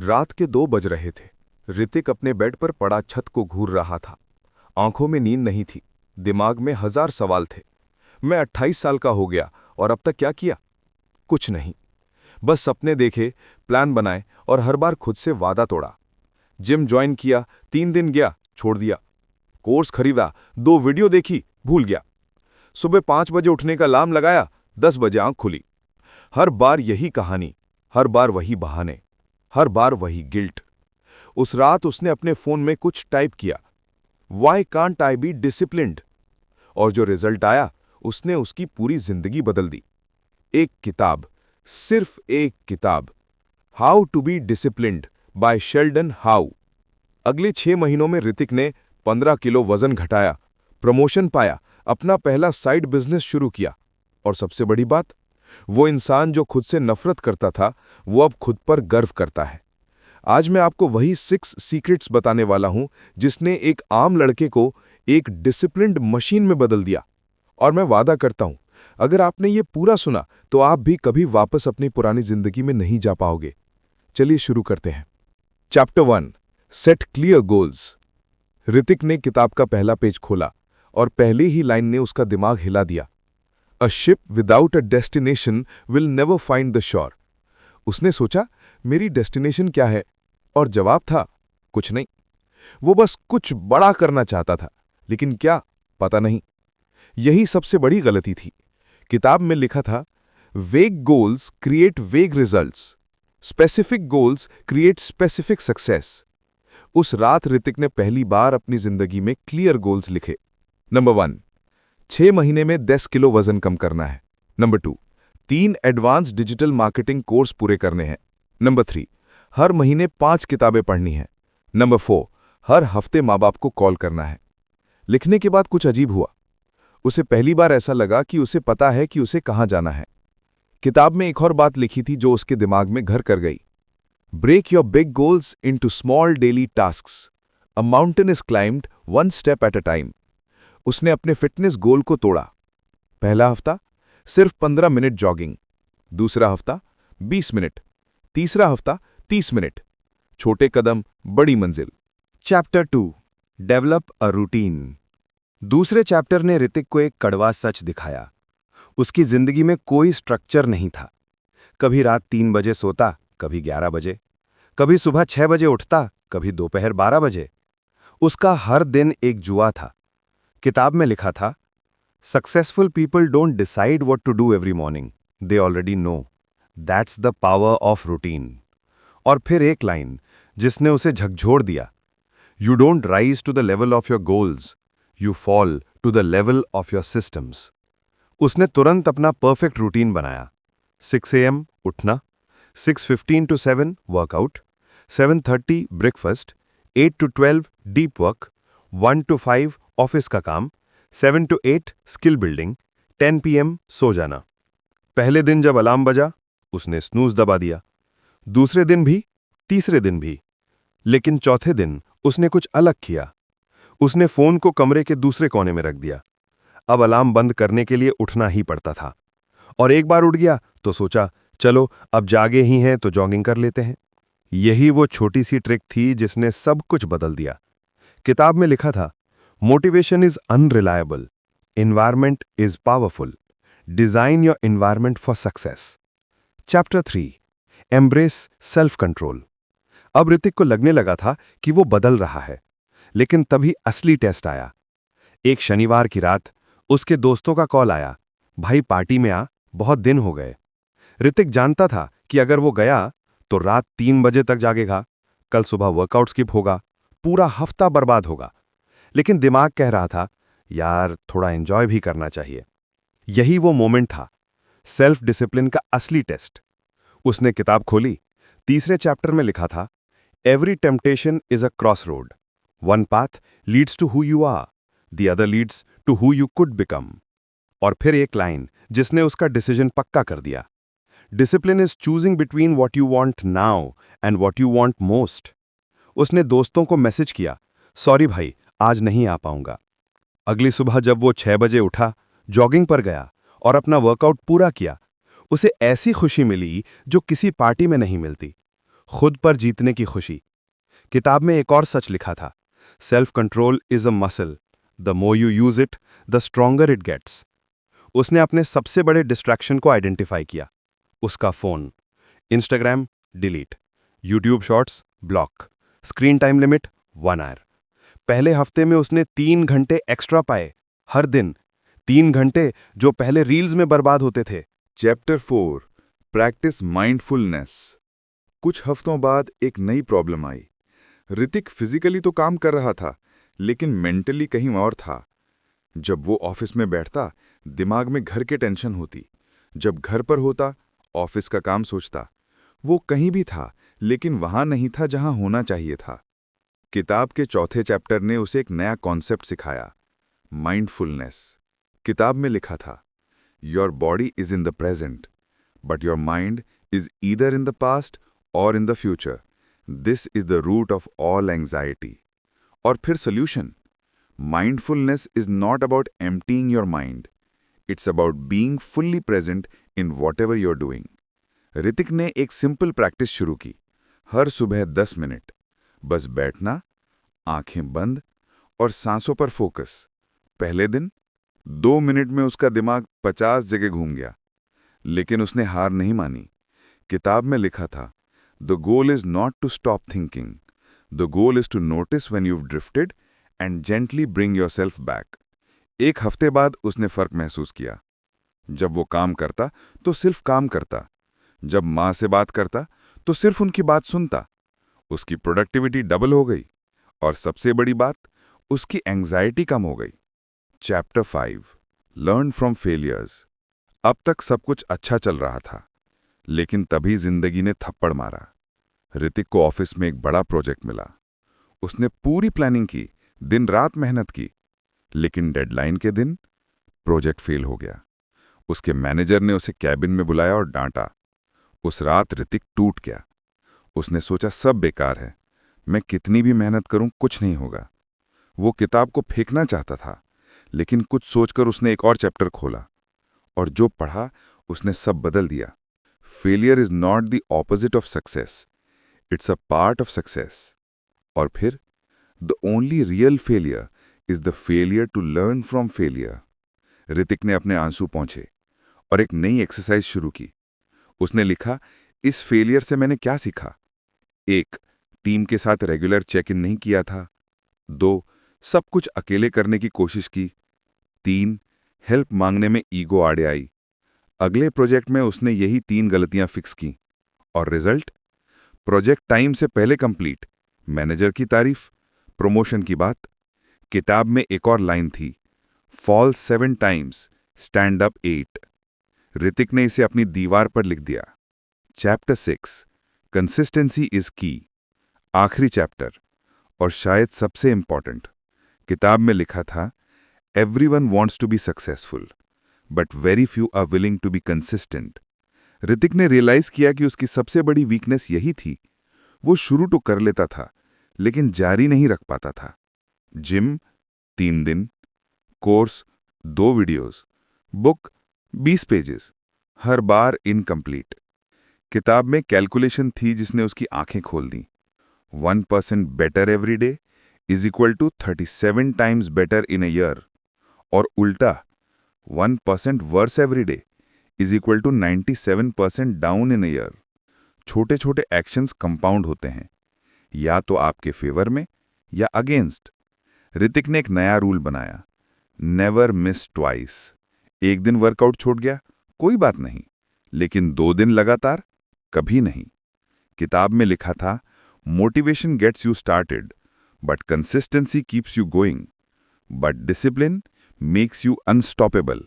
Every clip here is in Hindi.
रात के 2 बज रहे थे। ऋतिक अपने बेड पर पड़ा छत को घूर रहा था। आंखों में नींद नहीं थी, दिमाग में 1000 सवाल थे। मैं 28 साल का हो गया और अब तक क्या किया? कुछ नहीं। बस सपने देखे, प्लान बनाए और हर बार खुद से वादा तोड़ा। जिम ज्वाइन किया, 3 दिन गया, छोड़ दिया। कोर्स खरीदा, 2 वीडियो देखी, भूल गया। सुबह 5 बजे उठने का अलार्म लगाया, 10 बजे आंख खुली। हर बार यही कहानी, हर बार वही बहाने, हर बार वही गिल्ट। उस रात उसने अपने फोन में कुछ टाइप किया, why can't I be disciplined, और जो रिजल्ट आया उसने उसकी पूरी जिंदगी बदल दी। एक किताब, सिर्फ एक किताब, how to be disciplined by Sheldon How. अगले 6 महीनों में ऋतिक ने 15 किलो वजन घटाया, प्रमोशन पाया, अपना पहला साइड बिजनेस शुरू किया। और सबसे बड़ी बात, वो इंसान जो खुद से नफरत करता था, वो अब खुद पर गर्व करता है। आज मैं आपको वही 6 सीक्रेट्स बताने वाला हूं जिसने एक आम लड़के को एक डिसिप्लिन्ड मशीन में बदल दिया। और मैं वादा करता हूं, अगर आपने ये पूरा सुना तो आप भी कभी वापस अपनी पुरानी जिंदगी में नहीं जा पाओगे। चलिए शुरू करते हैं। Chapter 1, set clear goals. Hrithik ने किताब का पहला पेज खोला और पहली ही लाइन ने उसका दिमाग हिला दिया। A ship without a destination will never find the shore. उसने सोचा, मेरी डेस्टिनेशन क्या है? और जवाब था, कुछ नहीं। वो बस कुछ बड़ा करना चाहता था, लेकिन क्या, पता नहीं। यही सबसे बड़ी गलती थी। किताब में लिखा था, वेग गोल्स क्रिएट वेग results, specific goals create specific success. उस रात ऋतिक ने पहली बार अपनी जिंदगी में क्लियर गोल्स लिखे। नंबर 1, 6 महीने में 10 किलो वजन कम करना है। Number 2, 3 advance digital marketing course पूरे करने हैं। नंबर 3, हर महीने 5 किताबें पढ़नी हैं। नंबर 4, हर हफ्ते माँ बाप को कॉल करना है। लिखने के बाद कुछ अजीब हुआ। उसे पहली बार ऐसा लगा कि उसे पता है कि उसे कहाँ जाना है। किताब में एक और बात लिखी थी जो उसके दिमाग में घर कर गई। Break your big goals into small daily tasks. A mountain is climbed 1 step at a time. उसने अपने फिटनेस गोल को तोड़ा। पहला हफ्ता सिर्फ 15 मिनट जॉगिंग, दूसरा हफ्ता 20 मिनट, तीसरा हफ्ता 30 मिनट। छोटे कदम, बड़ी मंजिल। Chapter 2, develop a routine. दूसरे चैप्टर ने ऋतिक को एक कड़वा सच दिखाया। उसकी जिंदगी में कोई स्ट्रक्चर नहीं था। कभी रात 3 बजे सोता, कभी 11 बजे, कभी सुबह 6 बजे उठता, कभी दोपहर 12 बजे। उसका हर दिन एक जुआ था। किताब में लिखा था, successful people don't decide what to do every morning, they already know, that's the power of routine. और फिर एक लाइन जिसने उसे झकझोर दिया, you don't rise to the level of your goals, you fall to the level of your systems. उसने तुरंत अपना परफेक्ट रूटीन बनाया। 6 AM उठना, 6:15 to 7 workout, 7:30 breakfast, 8 to 12 deep work, 1 to 5 office का काम, 7 to 8 स्किल बिल्डिंग, 10 PM सो जाना। पहले दिन जब अलार्म बजा, उसने स्नूज दबा दिया। दूसरे दिन भी, तीसरे दिन भी। लेकिन चौथे दिन उसने कुछ अलग किया। उसने फोन को कमरे के दूसरे कोने में रख दिया। अब अलार्म बंद करने के लिए उठना ही पड़ता था। और एक बार उठ गया तो सोचा, चलो अब जागे ही हैं तो जॉगिंग कर लेते हैं। यही वो छोटी सी ट्रिक थी जिसने सब कुछ बदल दिया। किताब में लिखा था, motivation is unreliable, environment is powerful, design your environment for success. Chapter 3, embrace self control. अब ऋतिक को लगने लगा था कि वो बदल रहा है, लेकिन तभी असली टेस्ट आया। एक शनिवार की रात उसके दोस्तों का कॉल आया, भाई पार्टी में आ, बहुत दिन हो गए। ऋतिक जानता था कि अगर वो गया तो रात 3 बजे तक जागेगा, कल सुबह वर्कआउट स्किप होगा, पूरा हफ्ता बर्बाद होगा। लेकिन दिमाग कह रहा था, यार थोड़ा एंजॉय भी करना चाहिए। यही वो मोमेंट था, सेल्फ डिसिप्लिन का असली टेस्ट। उसने किताब खोली। तीसरे चैप्टर में लिखा था, every temptation is a cross road, one path leads to who you are, the other leads to who you could become. और फिर एक लाइन जिसने उसका डिसीजन पक्का कर दिया, discipline is choosing between what you want now and what you want most. उसने दोस्तों को मैसेज किया, सॉरी भाई आज नहीं आ पाऊंगा। अगली सुबह जब वो 6 बजे उठा, जॉगिंग पर गया और अपना वर्कआउट पूरा किया, उसे ऐसी खुशी मिली जो किसी पार्टी में नहीं मिलती। खुद पर जीतने की खुशी। किताब में एक और सच लिखा था, self control is a muscle, the more you use it the stronger it gets. उसने अपने सबसे बड़े डिस्ट्रैक्शन को आइडेंटिफाई किया, उसका phone. Instagram delete, YouTube shorts block, screen time limit 1 hour. पहले हफ्ते में उसने 3 घंटे एक्स्ट्रा पाए, हर दिन 3 घंटे, जो पहले रील्स में बर्बाद होते थे। Chapter 4 practice mindfulness. कुछ हफ्तों बाद एक नई प्रॉब्लम आई। ऋतिक फिजिकली तो काम कर रहा था, लेकिन मेंटली कहीं और था। जब वो ऑफिस में बैठता, दिमाग में घर की टेंशन होती। जब घर पर होता, ऑफिस का काम सोचता। वो कहीं भी था, लेकिन वहां नहीं था जहां होना चाहिए था। किताब के चौथे चैप्टर ने उसे एक नया कॉन्सेप्ट सिखाया, माइंडफुलनेस। किताब में लिखा था, your body is in the present, but your mind is either in the past or in the future. This is the root of all anxiety. और फिर solution, mindfulness is not about emptying your mind, it's about being fully present in whatever you are doing. Hrithik ने एक सिंपल प्रैक्टिस शुरू की, हर सुबह 10 मिनट, बस बैठना, आंखें बंद और सांसों पर फोकस। पहले दिन 2 मिनट में उसका दिमाग 50 जगह घूम गया, लेकिन उसने हार नहीं मानी। किताब में लिखा था, the goal is not to stop thinking, the goal is to notice when you've drifted and gently bring yourself back. एक हफ्ते बाद उसने फर्क महसूस किया। जब वो काम करता तो सिर्फ काम करता, जब माँ से बात करता तो सिर्फ उनकी बात सुनता। उसकी प्रोडक्टिविटी डबल हो गई, और सबसे बड़ी बात, उसकी एंग्जाइटी कम हो गई। Chapter 5 learn from failures. अब तक सब कुछ अच्छा चल रहा था, लेकिन तभी जिंदगी ने थप्पड़ मारा। ऋतिक को ऑफिस में एक बड़ा प्रोजेक्ट मिला। उसने पूरी प्लानिंग की, दिन रात मेहनत की, लेकिन डेडलाइन के दिन प्रोजेक्ट फेल हो गया। उसके मैनेजर ने उसे कैबिन में बुलाया और डांटा। उस रात ऋतिक टूट गया। उसने सोचा, सब बेकार है, मैं कितनी भी मेहनत करूं कुछ नहीं होगा। वो किताब को फेंकना चाहता था, लेकिन कुछ सोचकर उसने एक और चैप्टर खोला, और जो पढ़ा उसने सब बदल दिया। Failure is not the opposite of success, it's a part of success. और फिर, the only real failure is the failure to learn from failure. Hrithik ने अपने आंसू पोंछे और एक नई एक्सरसाइज शुरू की। उसने लिखा, इस फेलियर से मैंने क्या सीखा? 1. टीम के साथ रेगुलर चेक इन नहीं किया था। 2. सब कुछ अकेले करने की कोशिश की। 3. हेल्प मांगने में ईगो आड़े आई। अगले प्रोजेक्ट में उसने यही 3 गलतियां फिक्स की, और रिजल्ट? प्रोजेक्ट टाइम से पहले कंप्लीट, मैनेजर की तारीफ, प्रमोशन की बात। किताब में एक और लाइन थी, fall 7 times, stand up 8। Hrithik ने इसे अपनी दीवार पर लिख दिया। चैप्टर 6 कंसिस्टेंसी इज की। आखिरी चैप्टर, और शायद सबसे इंपॉर्टेंट। किताब में लिखा था, everyone wants to be successful, but very few are willing to be consistent. Hrithik ने रियलाइज किया कि उसकी सबसे बड़ी वीकनेस यही थी। वो शुरू तो कर लेता था, लेकिन जारी नहीं रख पाता था। जिम 3 दिन, कोर्स 2 वीडियोस, बुक 20 पेजेस, हर बार इनकम्प्लीट। किताब में कैलकुलेशन थी जिसने उसकी आंखें खोल दी। 1% better every day is equal to 37 times better in a year, और उल्टा 1% worse every day is equal to 97% down in a year. छोटे छोटे एक्शंस कंपाउंड होते हैं, या तो आपके फेवर में या अगेंस्ट। ऋतिक ने एक नया रूल बनाया, नेवर मिस ट्वाइस। एक दिन वर्कआउट छूट गया, कोई बात नहीं, लेकिन 2 दिन लगातार, कभी नहीं। किताब में लिखा था, motivation gets you started, but consistency keeps you going, but discipline makes you unstoppable.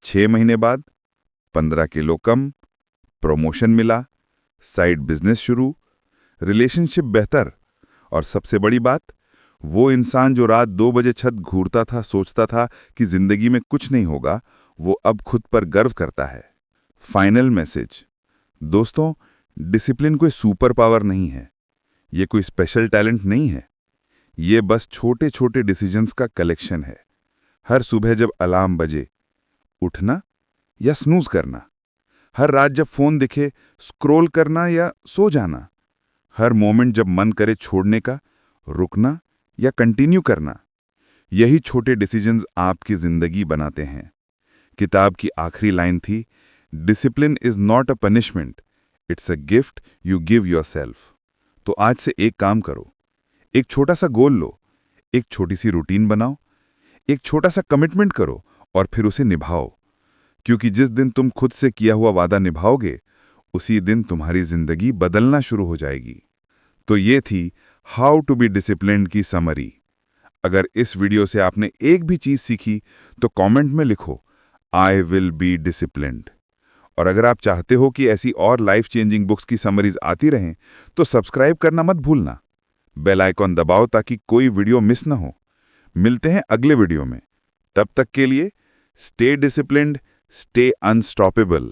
6 महीने बाद 15 किलो कम, प्रमोशन मिला, साइड बिजनेस शुरू, रिलेशनशिप बेहतर, और सबसे बड़ी बात, वो इंसान जो रात 2 बजे छत घूरता था, सोचता था कि जिंदगी में कुछ नहीं होगा, वो अब खुद पर गर्व करता है। फाइनल मैसेज, दोस्तों, डिसिप्लिन कोई सुपर पावर नहीं है, ये कोई स्पेशल टैलेंट नहीं है, ये बस छोटे छोटे डिसीजंस का कलेक्शन है। हर सुबह जब अलार्म बजे, उठना या स्नूज करना, हर रात जब फोन दिखे, स्क्रॉल करना या सो जाना, हर मोमेंट जब मन करे छोड़ने का, रुकना या कंटिन्यू करना, यही छोटे डिसीजंस आपकी जिंदगी बनाते हैं। किताब की आखिरी लाइन थी, discipline is not a punishment, it's a gift you give yourself. तो आज से एक काम करो, एक छोटा सा गोल लो, एक छोटी सी रूटीन बनाओ, एक छोटा सा कमिटमेंट करो और फिर उसे निभाओ, क्योंकि जिस दिन तुम खुद से किया हुआ वादा निभाओगे, उसी दिन तुम्हारी जिंदगी बदलना शुरू हो जाएगी। तो ये थी हाउ टू बी डिसिप्लिन्ड की समरी। अगर इस वीडियो से आपने एक भी चीज सीखी तो कमेंट में लिखो, आई विल बी डिसिप्लिन्ड। और अगर आप चाहते हो कि ऐसी और लाइफ चेंजिंग बुक्स की समरीज आती रहें, तो सब्सक्राइब करना मत भूलना। बेल आइकॉन दबाओ ताकि कोई वीडियो मिस ना हो। मिलते हैं अगले वीडियो में। तब तक के लिए स्टे डिसिप्लिन्ड, स्टे अनस्टॉपेबल।